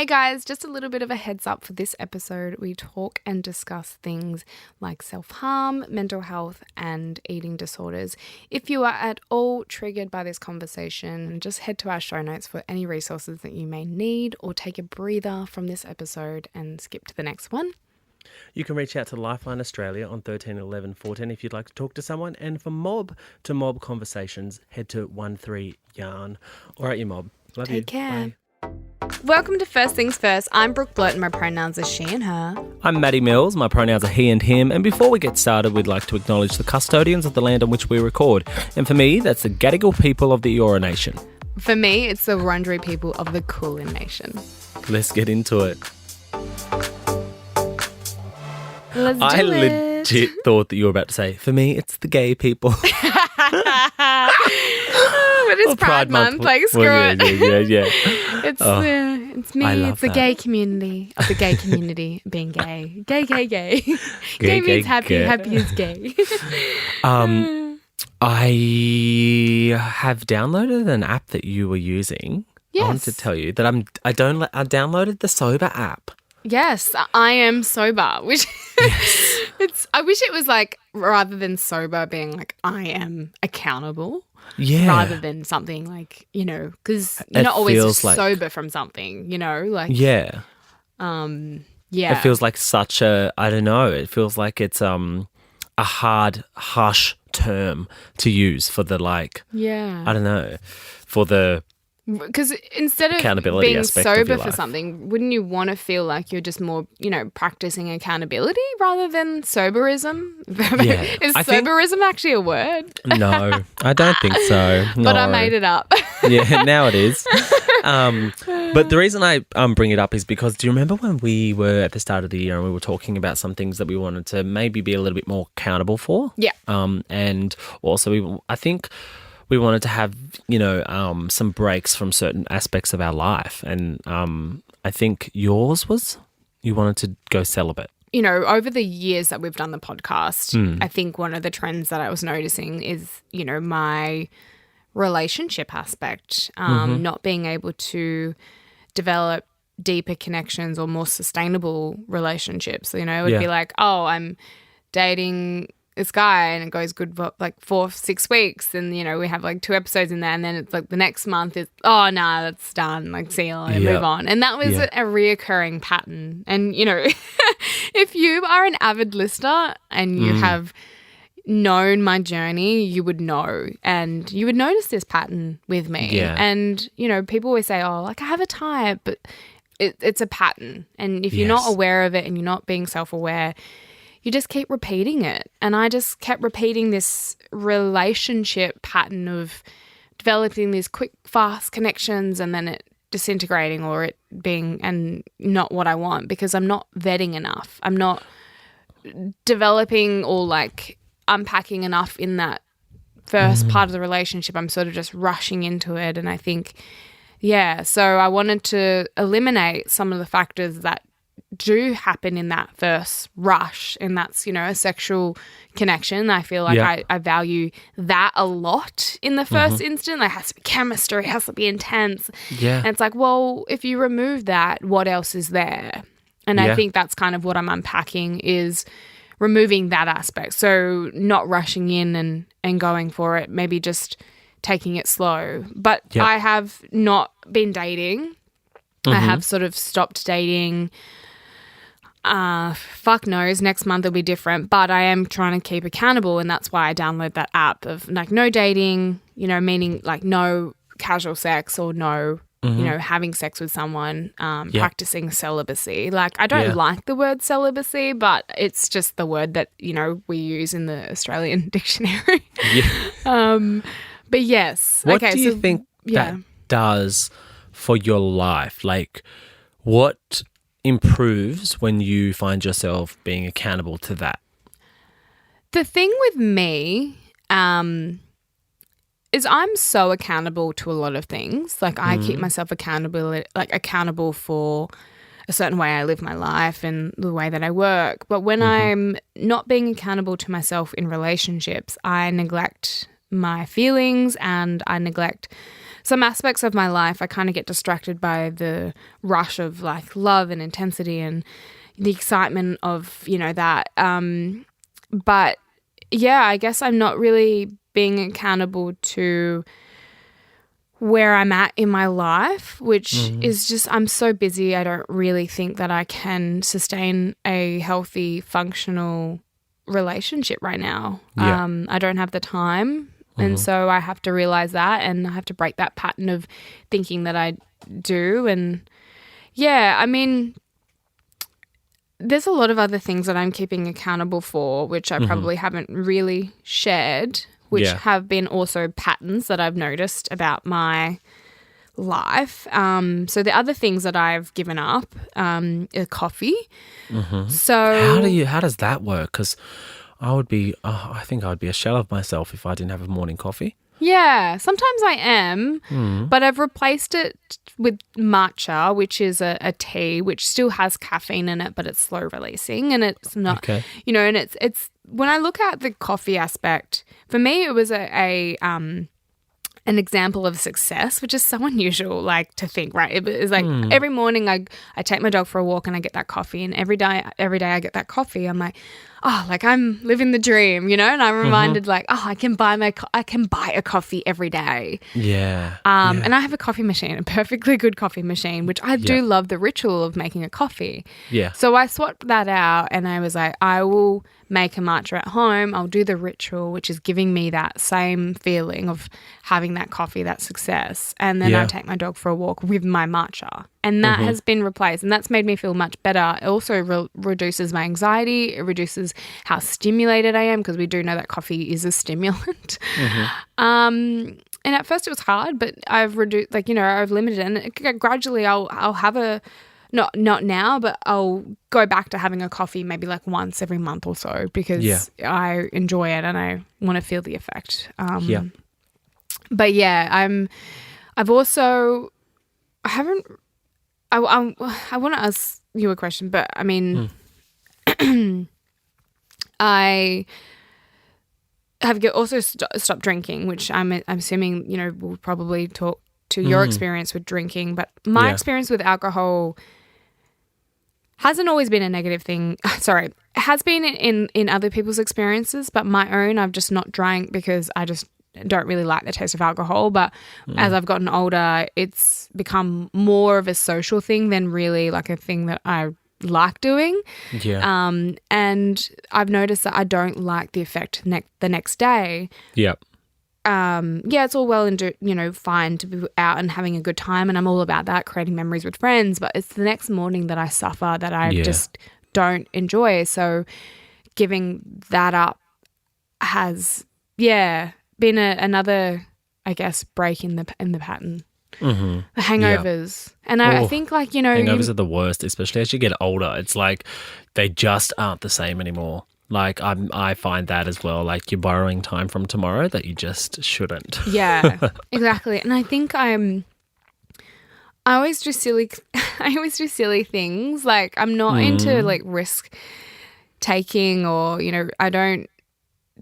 Hey guys, just a little bit of a heads up for this episode. We talk and discuss things like self-harm, mental health, and eating disorders. If you are at all triggered by this conversation, just head to our show notes for any resources that you may need, or take a breather from this episode and skip to the next one. You can reach out to Lifeline Australia on 13 11 14 if you'd like to talk to someone. And for mob-to-mob conversations, head to 13 Yarn. All right, you mob. Love you. Take care. Bye. Welcome to First Things First. I'm Brooke and my pronouns are she and her. I'm Matty Mills. My pronouns are he and him. And before we get started, we'd like to acknowledge the custodians of the land on which we record. And for me, that's the Gadigal People of the Eora Nation. For me, it's the Wurundjeri people of the Kulin Nation. Let's get into it. Let's do I it. legit thought that you were about to say, for me, it's the gay people. But it's Pride Month, like screw it. Yeah. It's me, it's the gay community of the gay community being gay. Gay. Gay means happy, happy is gay. I have downloaded an app that you were using. Yes. I wanted to tell you that I downloaded the Sober app. Yes, I am sober, which I wish it was like, rather than sober being like I am accountable. Yeah. Rather than something like, because you're not always sober from something, like. Yeah. Yeah. It feels like such a, I don't know, it feels like it's a hard, harsh term to use for the I don't know, for the. Because instead of being sober for something, wouldn't you want to feel like you're just more, practicing accountability rather than soberism? Yeah. Is soberism actually a word? No, I don't think so. No. But I made it up. Yeah, now it is. But the reason I bring it up is because, do you remember when we were at the start of the year and we were talking about some things that we wanted to maybe be a little bit more accountable for? Yeah. And also, I think we wanted to have, some breaks from certain aspects of our life. And I think yours was you wanted to go celibate. Over the years that we've done the podcast, I think one of the trends that I was noticing is, my relationship aspect, not being able to develop deeper connections or more sustainable relationships. It would be like, oh, I'm dating this guy and it goes good for like 4-6 weeks, and we have like 2 episodes in there, and then it's like the next month is that's done, like see you later, move on. And that was a reoccurring pattern. And if you are an avid listener and you have known my journey, you would know, and you would notice this pattern with me. And people always say, oh, like I have a type, but it's a pattern, and if you're not aware of it and you're not being self-aware, you just keep repeating it. And I just kept repeating this relationship pattern of developing these quick, fast connections and then it disintegrating or it being and not what I want, because I'm not vetting enough. I'm not developing or like unpacking enough in that first part of the relationship. I'm sort of just rushing into it. And I think, so I wanted to eliminate some of the factors that do happen in that first rush, and that's a sexual connection. I feel like I value that a lot in the first instant. There has to be chemistry, it has to be intense, and it's like, well, if you remove that, what else is there? And I think that's kind of what I'm unpacking, is removing that aspect. So not rushing in and going for it, maybe just taking it slow. But I have not been dating. I have sort of stopped dating. Fuck knows, next month will be different, but I am trying to keep accountable, and that's why I download that app of like no dating, meaning like no casual sex or no, having sex with someone, practicing celibacy. Like I don't like the word celibacy, but it's just the word that, we use in the Australian dictionary. But yes. What do you think that does for your life? Like what improves when you find yourself being accountable to that? The thing with me is I'm so accountable to a lot of things. Like I keep myself accountable for a certain way I live my life and the way that I work. But when I'm not being accountable to myself in relationships, I neglect my feelings and I neglect some aspects of my life, I kind of get distracted by the rush of like love and intensity and the excitement of, that. But yeah, I guess I'm not really being accountable to where I'm at in my life, which is just, I'm so busy. I don't really think that I can sustain a healthy, functional relationship right now. Yeah. I don't have the time. And so I have to realize that, and I have to break that pattern of thinking that I do. And yeah, I mean, there's a lot of other things that I'm keeping accountable for, which I probably haven't really shared, which have been also patterns that I've noticed about my life. So the other things that I've given up are coffee. So how does that work? Because I think I would be a shell of myself if I didn't have a morning coffee. Yeah, sometimes I am, but I've replaced it with matcha, which is a tea which still has caffeine in it, but it's slow releasing, and it's not, and it's when I look at the coffee aspect, for me it was an example of success, which is so unusual, like, to think, right? It's like every morning I take my dog for a walk and I get that coffee, and every day I get that coffee, I'm like, oh, like I'm living the dream, and I'm reminded like, oh, I can buy a coffee every day. Yeah. And I have a coffee machine, a perfectly good coffee machine, which I do love the ritual of making a coffee. Yeah. So I swapped that out, and I was like, I will make a matcha at home. I'll do the ritual, which is giving me that same feeling of having that coffee, that success. And then I take my dog for a walk with my matcha. And that has been replaced, and that's made me feel much better. It also reduces my anxiety. It reduces how stimulated I am, because we do know that coffee is a stimulant. And at first it was hard, but I've reduced, I've limited it. And gradually I'll have not now, but I'll go back to having a coffee maybe like once every month or so, because I enjoy it and I want to feel the effect. But yeah, I want to ask you a question, but I mean, I have also stopped drinking, which I'm assuming, we'll probably talk to your experience with drinking, but my experience with alcohol hasn't always been a negative thing. Sorry, it has been in other people's experiences, but my own, I've just not drank because I just don't really like the taste of alcohol. But as I've gotten older, it's become more of a social thing than really like a thing that I like doing. Yeah. And I've noticed that I don't like the effect the next day. Yep. It's all well and fine to be out and having a good time, and I'm all about that, creating memories with friends, but it's the next morning that I suffer, that I just don't enjoy. So giving that up has been another, I guess, break in the pattern. The hangovers. And I think hangovers are the worst, especially as you get older. It's like they just aren't the same anymore. Like I find that as well. Like, you're borrowing time from tomorrow that you just shouldn't. Yeah, exactly. And I think I always do silly things. Like, I'm not into like risk taking, or I don't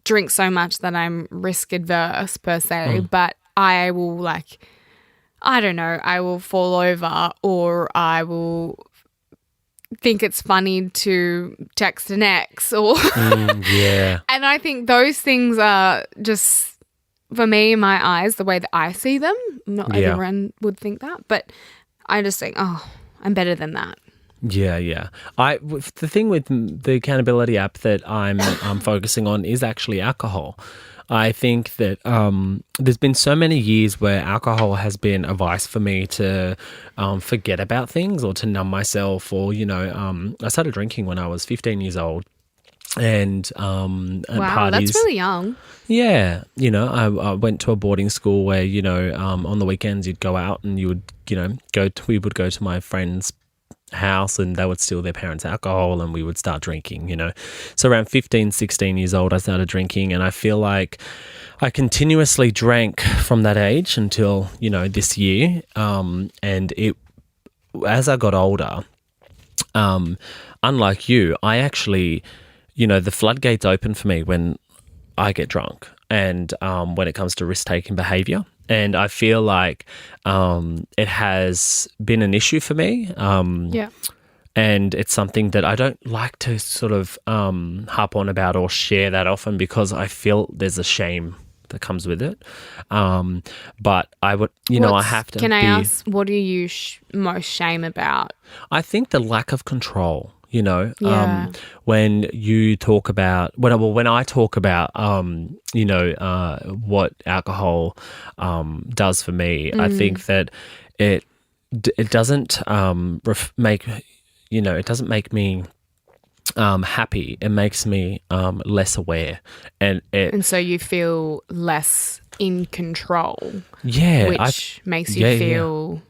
drink so much that I'm risk adverse per se. But I will I will fall over, or I will think it's funny to text an ex, or and I think those things are just, for me, in my eyes, the way that I see them. Not everyone would think that, but I just think, oh, I'm better than that. Yeah. The thing with the accountability app that I'm focusing on is actually alcohol. I think that there's been so many years where alcohol has been a vice for me to forget about things, or to numb myself, or, I started drinking when I was 15 years old. And wow, parties. That's really young. Yeah. I went to a boarding school where, on the weekends you'd go out and you would, we would go to my friend's house, and they would steal their parents' alcohol, and we would start drinking, So around 15, 16 years old, I started drinking, and I feel like I continuously drank from that age until, this year. And as I got older, unlike you, I actually, the floodgates open for me when I get drunk, and when it comes to risk-taking behaviour. And I feel like it has been an issue for me. And it's something that I don't like to sort of harp on about or share that often because I feel there's a shame that comes with it. But I would, I have to. Can I ask, what are you most shame about? I think the lack of control. When you talk about when I talk about what alcohol does for me, I think that it doesn't it doesn't make me happy. It makes me less aware, and so you feel less in control. Yeah, which makes you feel.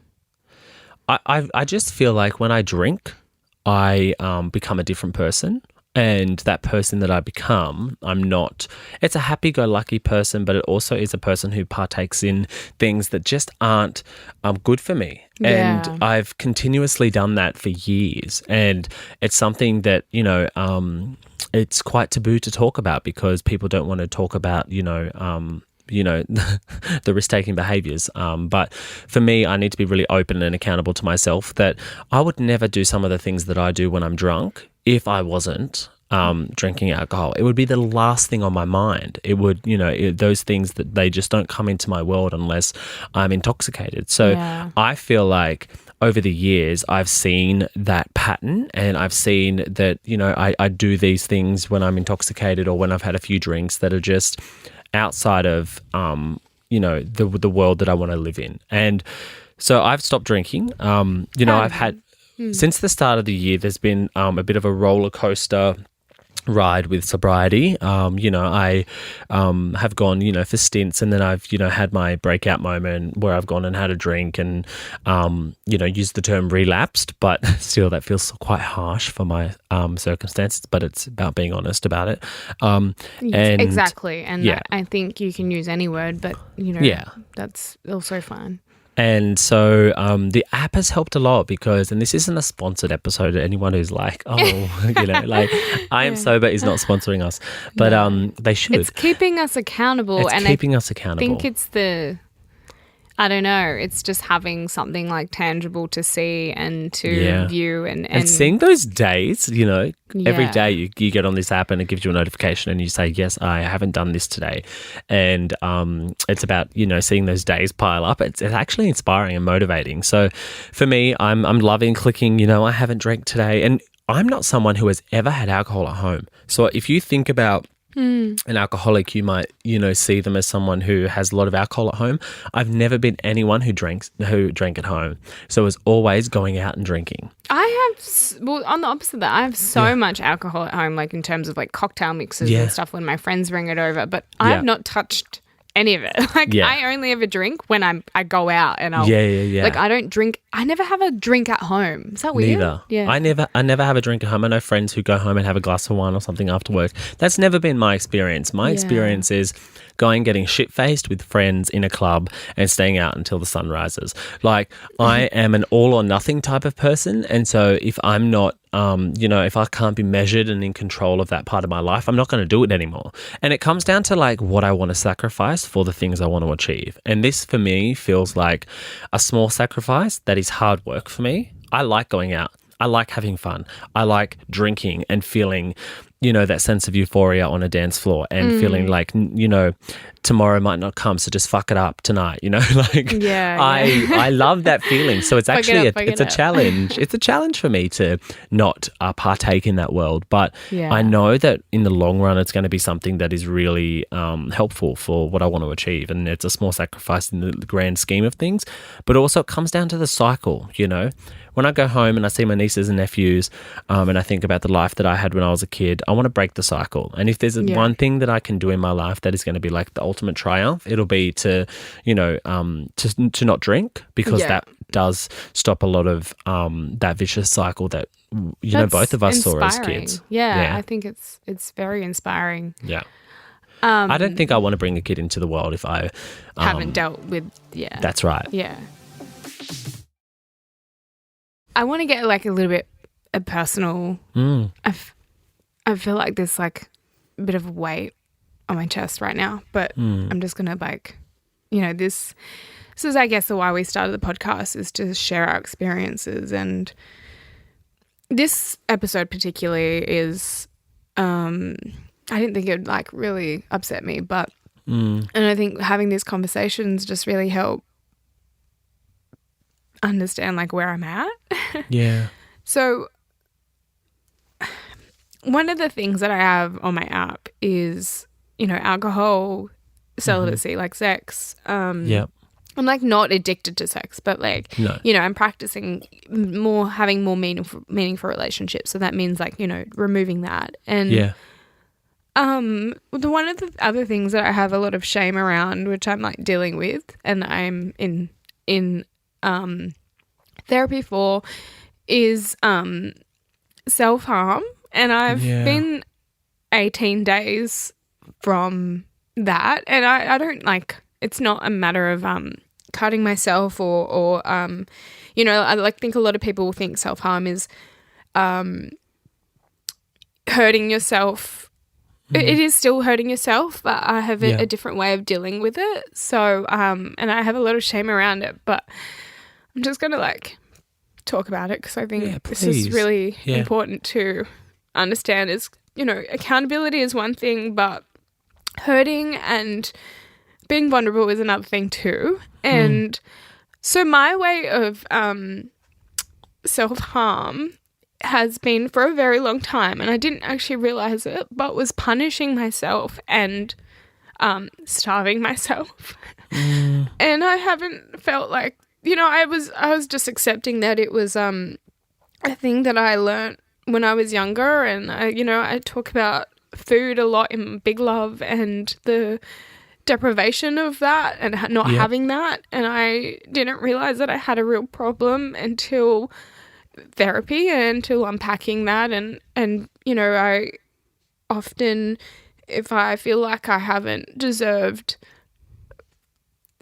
Yeah. I just feel like when I drink, I become a different person, and that person that I become, I'm not. It's a happy-go-lucky person, but it also is a person who partakes in things that just aren't good for me. Yeah. And I've continuously done that for years, and it's something that it's quite taboo to talk about because people don't want to talk about the risk-taking behaviours. But for me, I need to be really open and accountable to myself that I would never do some of the things that I do when I'm drunk if I wasn't drinking alcohol. It would be the last thing on my mind. It would, those things that they just don't come into my world unless I'm intoxicated. So I feel like over the years, I've seen that pattern, and I've seen that, I do these things when I'm intoxicated or when I've had a few drinks that are just outside of, the world that I want to live in. And so I've stopped drinking. I've had, since the start of the year, there's been a bit of a roller coaster ride with sobriety. I have gone, for stints, and then I've, had my breakout moment where I've gone and had a drink and, used the term relapsed, but still that feels quite harsh for my circumstances, but it's about being honest about it. Exactly. And I think you can use any word, but, that's also fine. And so the app has helped a lot because, and this isn't a sponsored episode, anyone who's like, I am sober is not sponsoring us, but they should. It's keeping us accountable. I think it's it's just having something like tangible to see and to view and seeing those days, every day you get on this app and it gives you a notification and you say, yes, I haven't done this today. And it's about, seeing those days pile up. It's actually inspiring and motivating. So for me, I'm loving clicking, I haven't drank today. And I'm not someone who has ever had alcohol at home. So if you think about an alcoholic, you might, see them as someone who has a lot of alcohol at home. I've never been anyone who drank at home. So it was always going out and drinking. I have, on the opposite of that, I have so much alcohol at home, like in terms of like cocktail mixes and stuff when my friends bring it over, but I have not touched any of it. I only ever drink when I go out and I'll like I don't drink. I never have a drink at home. Is that weird? Neither. Yeah. I never have a drink at home. I know friends who go home and have a glass of wine or something after work. That's never been my experience. My experience is going getting shit-faced with friends in a club and staying out until the sun rises. Like I am an all or nothing type of person, and so if I'm not if I can't be measured and in control of that part of my life, I'm not going to do it anymore. And it comes down to like what I want to sacrifice for the things I want to achieve. And this for me feels like a small sacrifice that is hard work for me. I like going out. I like having fun. I like drinking and feeling, that sense of euphoria on a dance floor and feeling like, tomorrow might not come, so just fuck it up tonight, I love that feeling. So it's actually it's a challenge. It's a challenge for me to not partake in that world. But I know that in the long run, it's going to be something that is really helpful for what I want to achieve. And it's a small sacrifice in the grand scheme of things. But also it comes down to the cycle, When I go home and I see my nieces and nephews and I think about the life that I had when I was a kid, I want to break the cycle. And if there's one thing that I can do in my life that is going to be like the ultimate triumph, it'll be to, to not drink, because that does stop a lot of that vicious cycle that, that's both of us inspiring. Saw as kids. Yeah, I think it's very inspiring. Yeah. I don't think I want to bring a kid into the world if I haven't dealt with, That's right. Yeah. I want to get like a little bit personal. I feel like there's like a bit of a weight on my chest right now, but I'm just going to like this is, I guess, why we started the podcast, is to share our experiences. And this episode particularly is, I didn't think it would like really upset me, but, and I think having these conversations just really help understand like where I'm at. Yeah. So one of the things that I have on my app is, alcohol, celibacy, like sex. Yep. I'm like not addicted to sex, but like, No. I'm practicing having more meaningful relationships. So that means like, removing that. And Yeah. one of the other things that I have a lot of shame around, which I'm like dealing with, and I'm in therapy for, is self-harm. And I've been 18 days from that, and I don't like, it's not a matter of cutting myself or I like think a lot of people think self-harm is hurting yourself. It is still hurting yourself, but I have a different way of dealing with it. So and I have a lot of shame around it, but I'm just going to like talk about it because I think this is really important to understand. Is accountability is one thing, but hurting and being vulnerable is another thing too. And so my way of self-harm has been for a very long time, and I didn't actually realize it, but was punishing myself and starving myself. And I haven't felt like, I was just accepting that it was a thing that I learned when I was younger. And I talk about food a lot in Big Love and the deprivation of that and not having that. And I didn't realize that I had a real problem until therapy and until unpacking that. And I often, if I feel like I haven't deserved,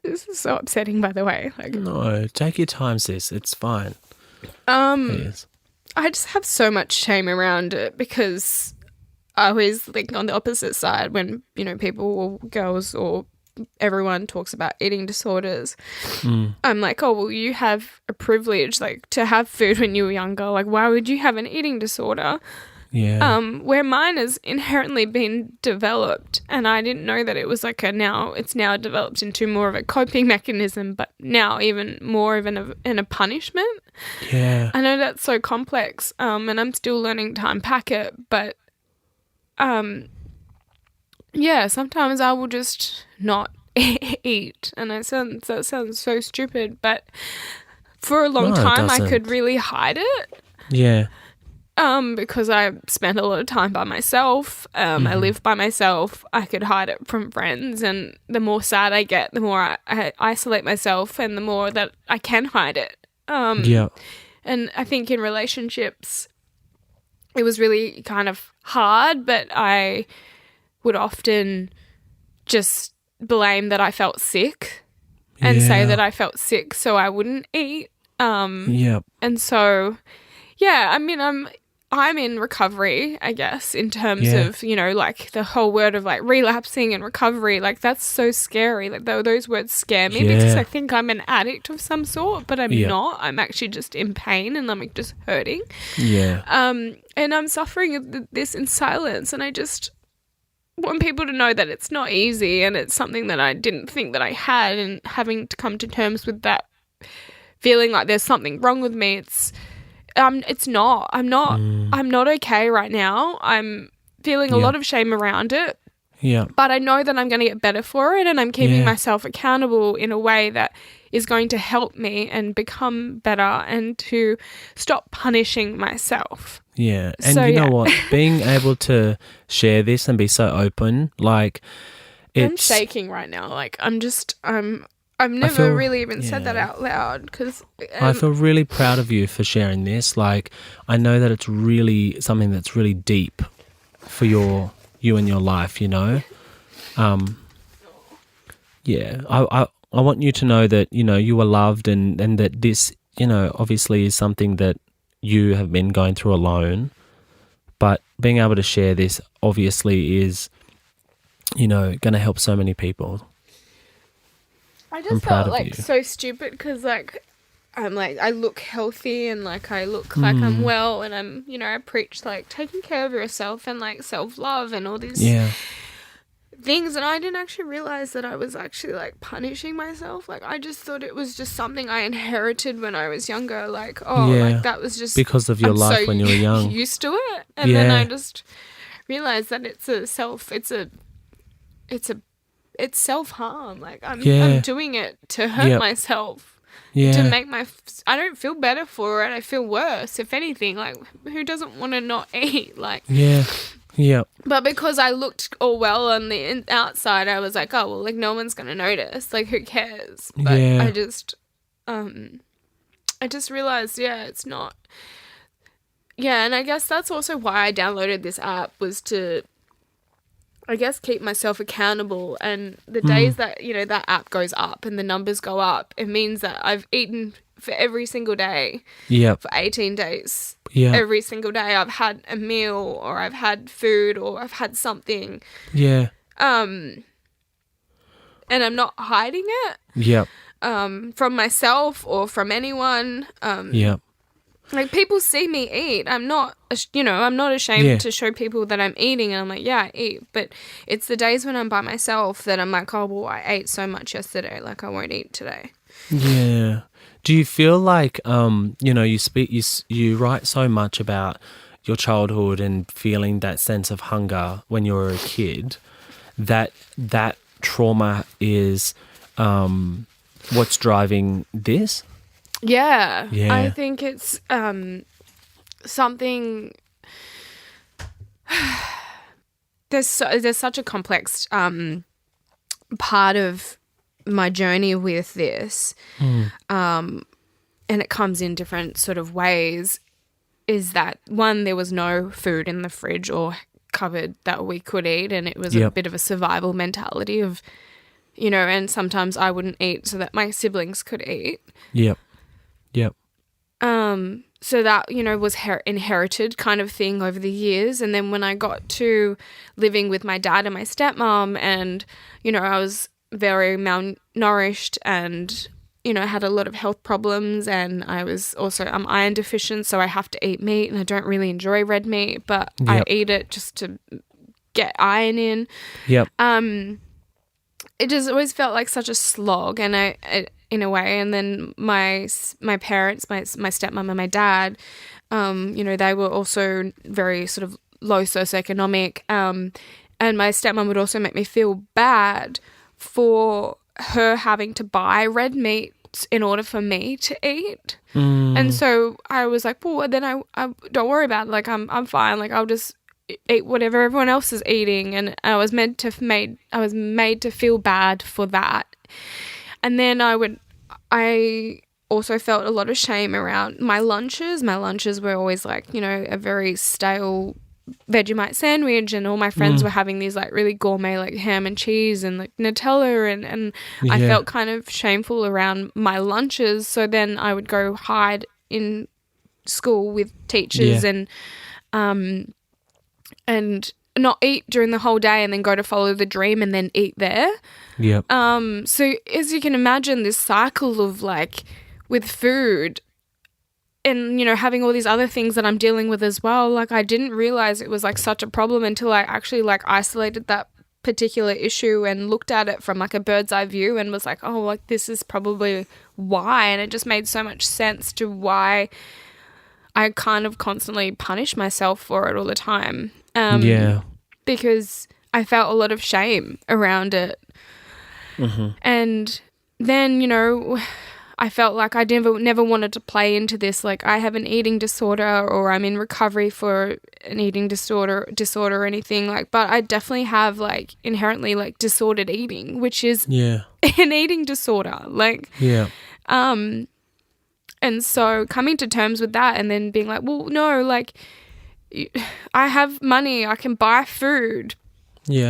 this is so upsetting, by the way. Like, no, take your time, sis. It's fine. Please. I just have so much shame around it because I always think on the opposite side when, people or girls or everyone talks about eating disorders. I'm like, oh, well, you have a privilege, like, to have food when you were younger. Like, why would you have an eating disorder? Yeah. Where mine has inherently been developed, and I didn't know that it was like it's now developed into more of a coping mechanism, but now even more of a punishment. Yeah. I know that's so complex, and I'm still learning to unpack it, but sometimes I will just not eat, and that sounds so stupid, but for a long time I could really hide it. Yeah. Because I spent a lot of time by myself. I live by myself. I could hide it from friends, and the more sad I get, the more I isolate myself, and the more that I can hide it. And I think in relationships, it was really kind of hard, but I would often just blame that I felt sick and say that I felt sick so I wouldn't eat. And so, I mean, I'm in recovery, I guess, in terms of, like the whole word of like relapsing and recovery. Like that's so scary. Like those words scare me because I think I'm an addict of some sort, but I'm not. I'm actually just in pain and I'm like just hurting. Yeah. And I'm suffering this in silence, and I just want people to know that it's not easy, and it's something that I didn't think that I had, and having to come to terms with that feeling like there's something wrong with me. It's not. I'm not okay right now. I'm feeling a lot of shame around it. Yeah. But I know that I'm going to get better for it, and I'm keeping myself accountable in a way that is going to help me and become better and to stop punishing myself. Yeah. And so, you know what? Being able to share this and be so open, like I'm shaking right now. Like I've never really even said that out loud because I feel really proud of you for sharing this. Like, I know that it's really something that's really deep for you and your life, I want you to know that, you are loved and that this, obviously is something that you have been going through alone. But being able to share this obviously is, going to help so many people. I I'm just proud felt of like you. so stupid because like I'm like I look healthy and like I look like I'm well and I'm I preach like taking care of yourself and like self-love and all these Yeah. things, and I didn't actually realize that I was actually like punishing myself. Like I just thought it was just something I inherited when I was younger, like like that was just because of your I'm life so when you were young. used to it, and then I just realized that it's self-harm. Like I'm doing it to hurt myself, to make I don't feel better for it. I feel worse, if anything. Like who doesn't want to not eat? Like but because I looked all well on the outside, I was like, oh well, like no one's gonna notice. Like who cares? But I just realized, it's not. Yeah, and I guess that's also why I downloaded this app, was to, I guess, keep myself accountable. And the days that, that app goes up and the numbers go up, it means that I've eaten for every single day for 18 days. Every single day I've had a meal, or I've had food, or I've had something. And I'm not hiding it. From myself or from anyone. Like people see me eat. I'm not ashamed to show people that I'm eating, and I'm like, yeah, I eat. But it's the days when I'm by myself that I'm like, oh, well, I ate so much yesterday, like I won't eat today. Yeah. Do you feel like you write so much about your childhood and feeling that sense of hunger when you were a kid, that trauma is what's driving this? Yeah. I think it's something. There's such a complex part of my journey with this, and it comes in different sort of ways. Is that one? There was no food in the fridge or cupboard that we could eat, and it was a bit of a survival mentality of, and sometimes I wouldn't eat so that my siblings could eat. So that, was inherited kind of thing over the years. And then when I got to living with my dad and my stepmom, and, I was very malnourished and, had a lot of health problems, and I'm iron deficient, so I have to eat meat, and I don't really enjoy red meat, but I eat it just to get iron in. It just always felt like such a slog, and in a way. And then my parents, my stepmom and my dad, they were also very sort of low socioeconomic, and my stepmom would also make me feel bad for her having to buy red meat in order for me to eat. And so I was like, well, then I don't worry about it. Like I'm fine. Like I'll just eat whatever everyone else is eating. And I was made to feel bad for that. And then I also felt a lot of shame around my lunches. My lunches were always like, a very stale Vegemite sandwich, and all my friends were having these like really gourmet like ham and cheese and like Nutella, and I felt kind of shameful around my lunches. So then I would go hide in school with teachers and not eat during the whole day, and then go to follow the dream and then eat there. So as you can imagine, this cycle of like with food and, having all these other things that I'm dealing with as well, like I didn't realize it was like such a problem until I actually like isolated that particular issue and looked at it from like a bird's eye view and was like, oh, like this is probably why. And it just made so much sense to why I kind of constantly punish myself for it all the time. Because I felt a lot of shame around it. And then, I felt like I never wanted to play into this, like I have an eating disorder or I'm in recovery for an eating disorder or anything, like, but I definitely have like inherently like disordered eating, which is an eating disorder. Like, and so coming to terms with that and then being like, well, no, like I have money, I can buy food.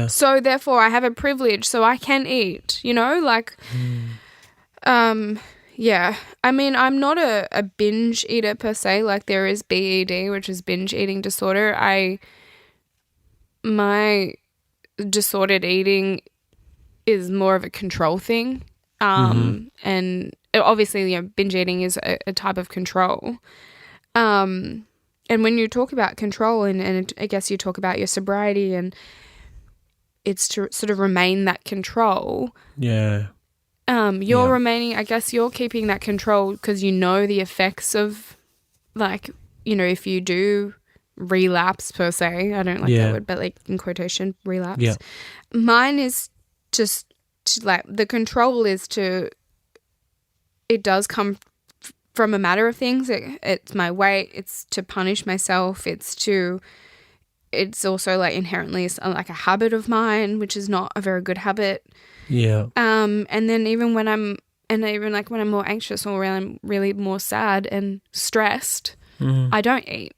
So therefore I have a privilege, so I can eat, like, I mean, I'm not a binge eater per se. Like there is BED, which is binge eating disorder. My disordered eating is more of a control thing. And obviously, binge eating is a type of control. And when you talk about control, and I guess you talk about your sobriety, and it's to sort of remain that control. Yeah. You're remaining, I guess you're keeping that control because you know the effects of, like, if you do relapse per se, I don't like that word, but like in quotation, relapse. Yeah. Mine is just like the control is it does come from a matter of things. It's my weight. It's to punish myself. It's also like inherently like a habit of mine, which is not a very good habit. Yeah. And then even when I'm more anxious or when I'm really more sad and stressed, I don't eat.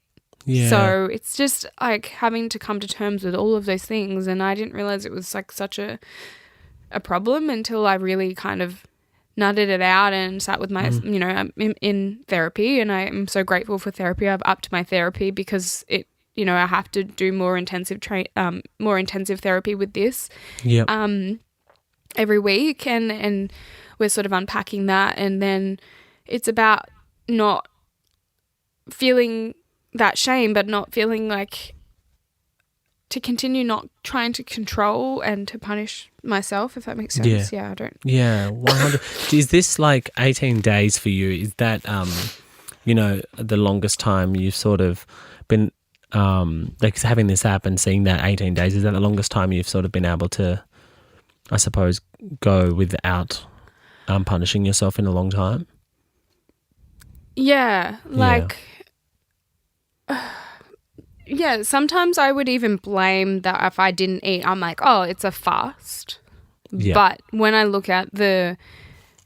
Yeah. So it's just like having to come to terms with all of those things, and I didn't realize it was like such a problem until I really kind of nutted it out and sat with my, I'm in therapy, and I am so grateful for therapy. I've upped my therapy because it, I have to do more intensive therapy with this. Yeah. Every week, and we're sort of unpacking that, and then it's about not feeling that shame, but not feeling like to continue not trying to control and to punish myself, if that makes sense. Yeah, I don't. Yeah, 100. Is this like 18 days for you? Is that, the longest time you've sort of been, like having this app and seeing that 18 days, is that the longest time you've sort of been able to, I suppose, go without punishing yourself in a long time? Yeah, like... Yeah, sometimes I would even blame that if I didn't eat, I'm like, oh, it's a fast. Yeah. But when I look at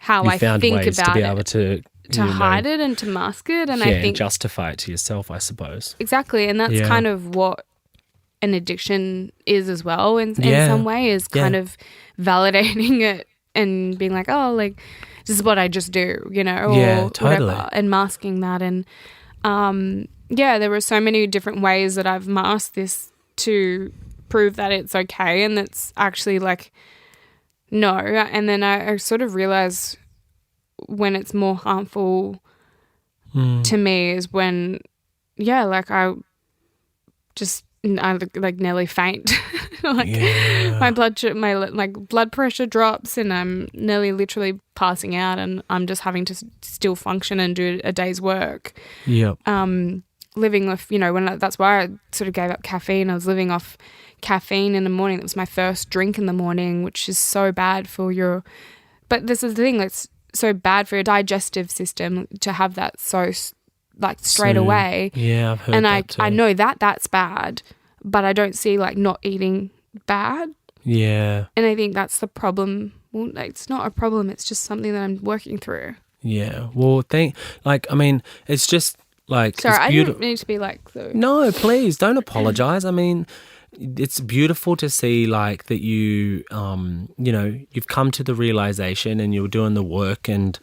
how I think ways about to be able to hide it and to mask it, and I think and justify it to yourself, I suppose. Exactly, and that's kind of what an addiction is as well. In some way, is kind of validating it and being like, oh, like this is what I just do, or totally, whatever, and masking that and. There were so many different ways that I've masked this to prove that it's okay and that's actually like, no. And then I sort of realised when it's more harmful to me is when, like I like nearly faint. My blood pressure drops and I'm nearly literally passing out and I'm just having to still function and do a day's work. Yep. Living with, that's why I sort of gave up caffeine. I was living off caffeine in the morning. That was my first drink in the morning, which is so bad for but this is the thing, that's so bad for your digestive system to have that so like straight away. Yeah, I've heard that too. I know that's bad, but I don't see like not eating bad. Yeah. And I think that's the problem. Well, it's not a problem. It's just something that I'm working through. Yeah. Well, it's just like... Sorry, I didn't mean to be like... So. No, please, don't apologise. I mean, it's beautiful to see like that you, you've come to the realisation and you're doing the work and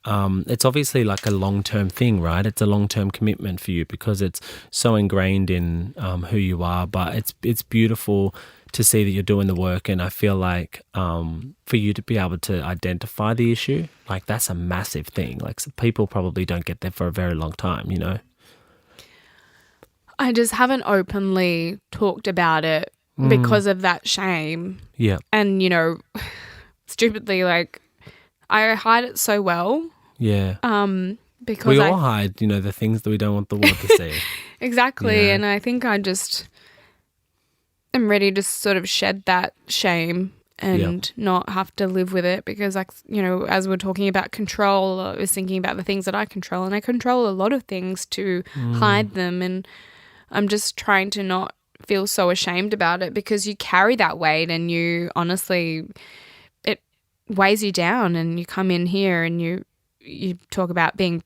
it's obviously like a long-term thing, right? It's a long-term commitment for you because it's so ingrained in who you are, but it's beautiful to see that you're doing the work, and I feel like for you to be able to identify the issue, like that's a massive thing. Like people probably don't get there for a very long time, I just haven't openly talked about it because of that shame. Yeah. And, stupidly, like, I hide it so well. Yeah. Because we all hide, the things that we don't want the world to see. Exactly. Yeah. And I think I just am ready to sort of shed that shame and not have to live with it because, like, as we're talking about control, I was thinking about the things that I control, and I control a lot of things to hide them, and I'm just trying to not feel so ashamed about it because you carry that weight and you honestly, it weighs you down, and you come in here and you talk about being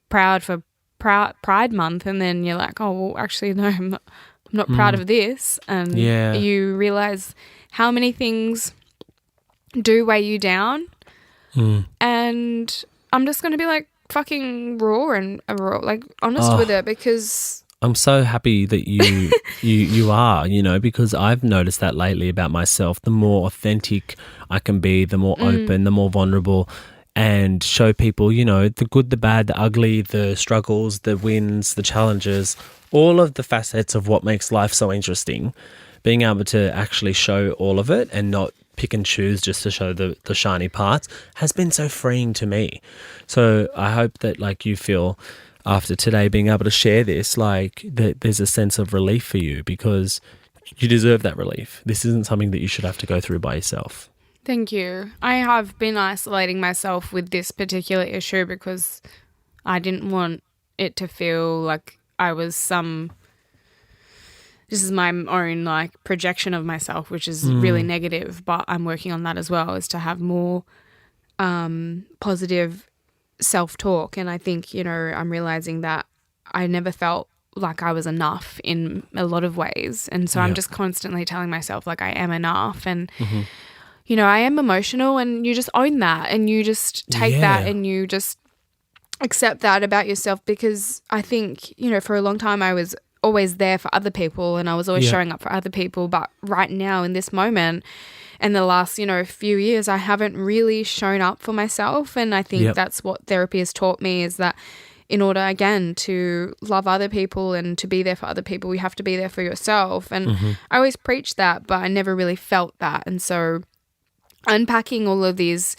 proud for Pride Month, and then you're like, oh, well, actually, no, I'm not proud of this. And you realize how many things do weigh you down. And I'm just going to be like fucking raw, like honest with it, because I'm so happy that you are, because I've noticed that lately about myself. The more authentic I can be, the more open, the more vulnerable, and show people, the good, the bad, the ugly, the struggles, the wins, the challenges, all of the facets of what makes life so interesting. Being able to actually show all of it and not pick and choose just to show the shiny parts has been so freeing to me. So I hope that you feel after today being able to share this, that there's a sense of relief for you, because you deserve that relief. This isn't something that you should have to go through by yourself. Thank you. I have been isolating myself with this particular issue because I didn't want it to feel like I was this is my own projection of myself, which is really negative, but I'm working on that as well, is to have more positive self-talk. And I think, I'm realizing that I never felt like I was enough in a lot of ways. And so I'm just constantly telling myself I am enough. And, I am emotional, and you just own that, and you just take that, and you just accept that about yourself, because I think, for a long time I was always there for other people, and I was always showing up for other people. But right now, in this moment, and the last, few years, I haven't really shown up for myself. And I think that's what therapy has taught me, is that in order, again, to love other people and to be there for other people, you have to be there for yourself. And I always preached that, but I never really felt that. And so unpacking all of these,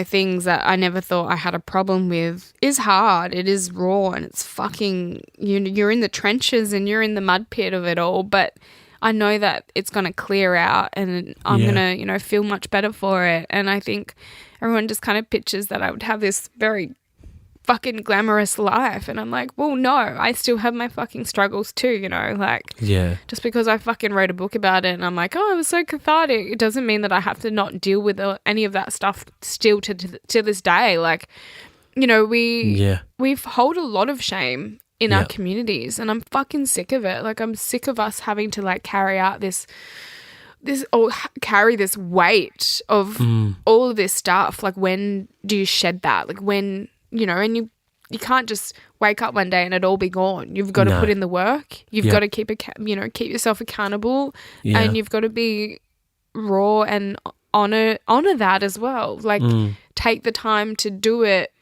things that I never thought I had a problem with is hard. It is raw, and it's fucking, you're in the trenches and you're in the mud pit of it all. But I know that it's going to clear out, and I'm going to, feel much better for it. And I think everyone just kind of pictures that I would have this very fucking glamorous life, and I'm like, well, no, I still have my fucking struggles too, just because I fucking wrote a book about it and I'm like, oh, it was so cathartic, it doesn't mean that I have to not deal with any of that stuff still to this day. We've hold a lot of shame in our communities, and I'm fucking sick of it. I'm sick of us having to carry out this or carry this weight of all of this stuff. When do you shed that? When and you can't just wake up one day and it all be gone. You've got to put in the work. You've got to keep yourself accountable, and you've got to be raw and honor that as well. Take the time to do it,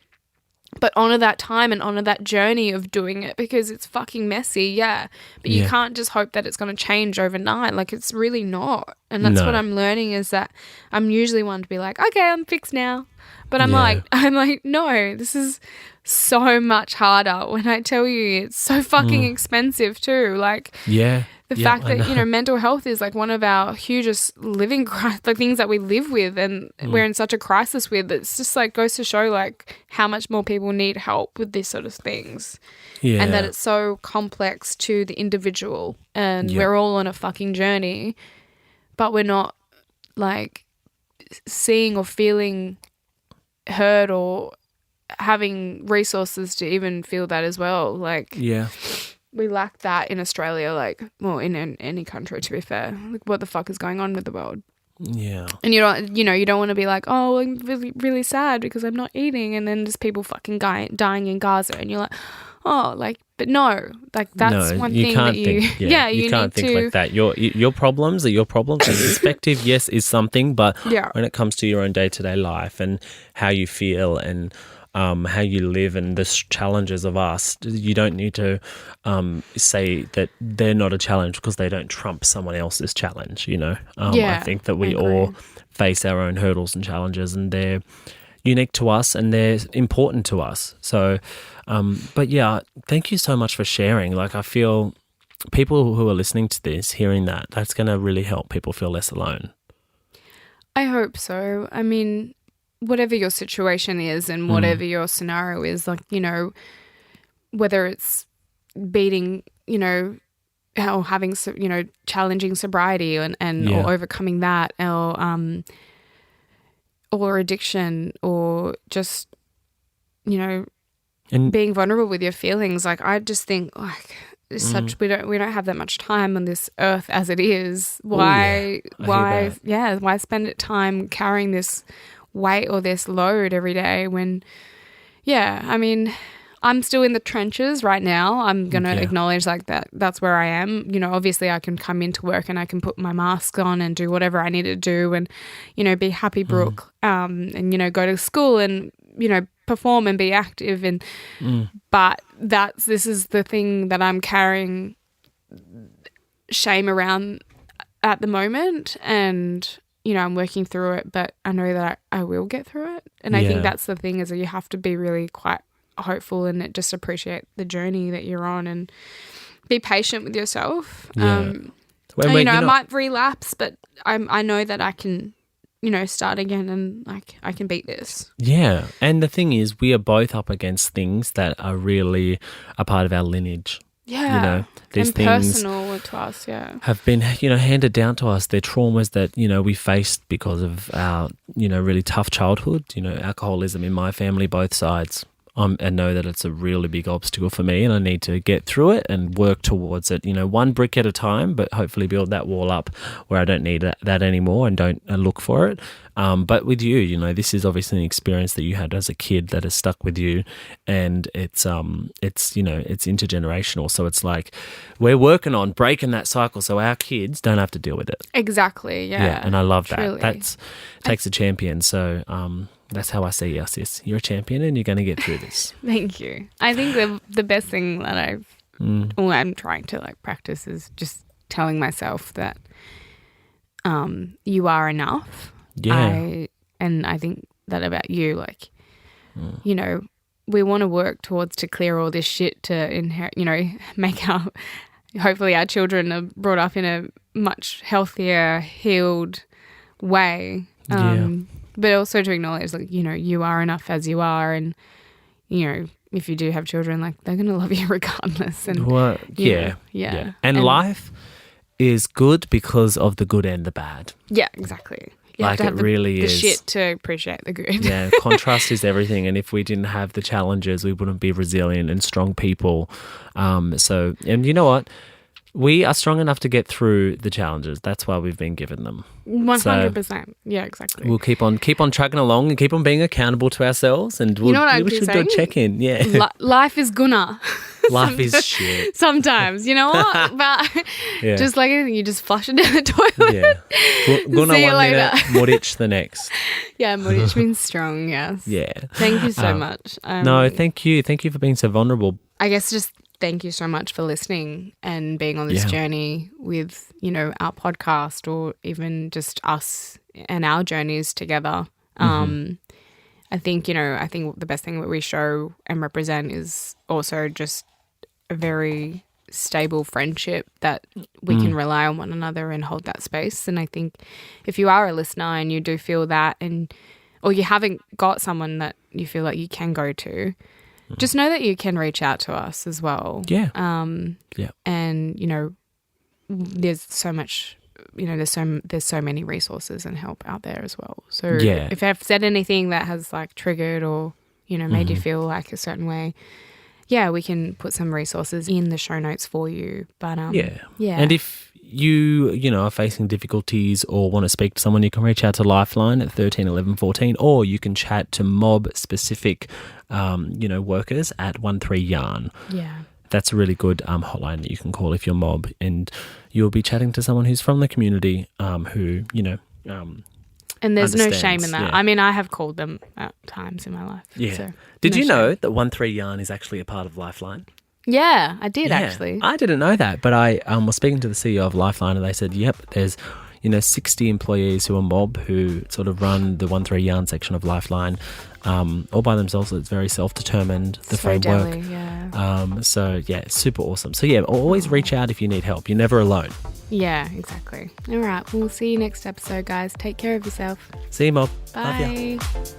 but honor that time and honor that journey of doing it, because it's fucking messy, but you can't just hope that it's going to change overnight. It's really not. And that's what I'm learning, is that I'm usually one to be like, okay, I'm fixed now. But I'm like, no, this is so much harder. When I tell you, it's so fucking expensive too. The fact that, mental health is one of our hugest living things that we live with, and we're in such a crisis with. It's just goes to show how much more people need help with this sort of things. Yeah. And that it's so complex to the individual, and we're all on a fucking journey, but we're not seeing or feeling heard or having resources to even feel that as well. We lack that in Australia, in any country, to be fair. What the fuck is going on with the world? Yeah. And you don't want to be like, oh, I'm really, really sad because I'm not eating, and then there's people fucking dying in Gaza, and you're like, oh, but no, that's one thing that you think, you can't think like that. Your problems are your problems. And perspective, yes, is something, but when it comes to your own day-to-day life and how you feel and how you live and the challenges of us, you don't need to say that they're not a challenge because they don't trump someone else's challenge, I think that we all face our own hurdles and challenges, and they're unique to us and they're important to us. So, but thank you so much for sharing. I feel people who are listening to this, hearing that's going to really help people feel less alone. I hope so. I mean, whatever your situation is and whatever your scenario is, whether it's beating, or having, challenging sobriety and or overcoming that, or addiction, or just, and being vulnerable with your feelings. I just think such we don't have that much time on this earth as it is. Why spend time carrying this weight or this load every day when, I mean, I'm still in the trenches right now. I'm going to acknowledge like that's where I am. You know, obviously I can come into work and I can put my mask on and do whatever I need to do and, you know, be happy Brooke, and, you know, go to school and, you know, perform and be active. And but this is the thing that I'm carrying shame around at the moment, and, you know, I'm working through it, but I know that I will get through it. And I think that's the thing, is that you have to be really quite hopeful and just appreciate the journey that you're on and be patient with yourself. And, you know, I might relapse, but I know that I can, you know, start again and like I can beat this. Yeah. And the thing is, we are both up against things that are really a part of our lineage. Yeah. You know, these and things personal to us, have been, you know, handed down to us. They're traumas that, you know, we faced because of our, you know, really tough childhood. You know, alcoholism in my family, both sides. I know that it's a really big obstacle for me, and I need to get through it and work towards it, you know, one brick at a time, but hopefully build that wall up where I don't need that anymore and don't look for it. But with you, you know, this is obviously an experience that you had as a kid that has stuck with you, and it's you know, it's intergenerational. So it's like we're working on breaking that cycle so our kids don't have to deal with it. Exactly, yeah. And I love that. Truly. That takes a champion. So that's how I see you, sis. You're a champion and you're going to get through this. Thank you. I think the best thing that I'm trying to like practice is just telling myself that you are enough. Yeah. And I think that about you, like, you know, we want to work towards to clear all this shit to inherit, you know, hopefully our children are brought up in a much healthier, healed way. But also to acknowledge, like, you know, you are enough as you are, and, you know, if you do have children, like, they're going to love you regardless. And And life is good because of the good and the bad. Yeah, exactly. You like, have to have it really the is. shit to appreciate the good. Yeah, contrast is everything. And if we didn't have the challenges, we wouldn't be resilient and strong people. So, and you know what? We are strong enough to get through the challenges. That's why we've been given them. 100%. Yeah, exactly. We'll keep on trucking along and keep on being accountable to ourselves. And we should do a check-in. Yeah, life is gonna. Life is shit. Sometimes, you know what? But just like anything, you just flush it down the toilet. Yeah. Guna See you one later. minute, Murich the next. Yeah, Murich means strong, yes. Yeah. Thank you so much. No, thank you. Thank you for being so vulnerable. I guess just thank you so much for listeing and being on this journey with, you know, our podcast, or even just us and our journeys together. I think, you know, the best thing that we show and represent is also just a very stable friendship that we can rely on one another and hold that space. And I think if you are a listener and you do feel that, or you haven't got someone that you feel like you can go to, just know that you can reach out to us as well. Yeah. And, you know, there's so much, you know, there's so many resources and help out there as well. So if I've said anything that has like triggered or, you know, made you feel like a certain way, we can put some resources in the show notes for you. But And if you know, are facing difficulties or want to speak to someone, you can reach out to Lifeline at 13 11 14, or you can chat to mob specific, you know, workers at 13 Yarn. Yeah. That's a really good hotline that you can call if you're mob, and you'll be chatting to someone who's from the community, who, you know, and there's no shame in understands, that. I mean, I have called them at times in my life. Yeah. So Did you shame. know that 13 Yarn is actually a part of Lifeline? Yeah, I did actually. I didn't know that, but I was speaking to the CEO of Lifeline, and they said, yep, there's, you know, 60 employees who are mob who sort of run the 13 Yarn section of Lifeline, all by themselves. So it's very self-determined, the framework. Daily, yeah. So yeah, super awesome. So yeah, always reach out if you need help. You're never alone. Yeah, exactly. All right, we'll see you next episode, guys. Take care of yourself. See you, mob. Bye. Love ya.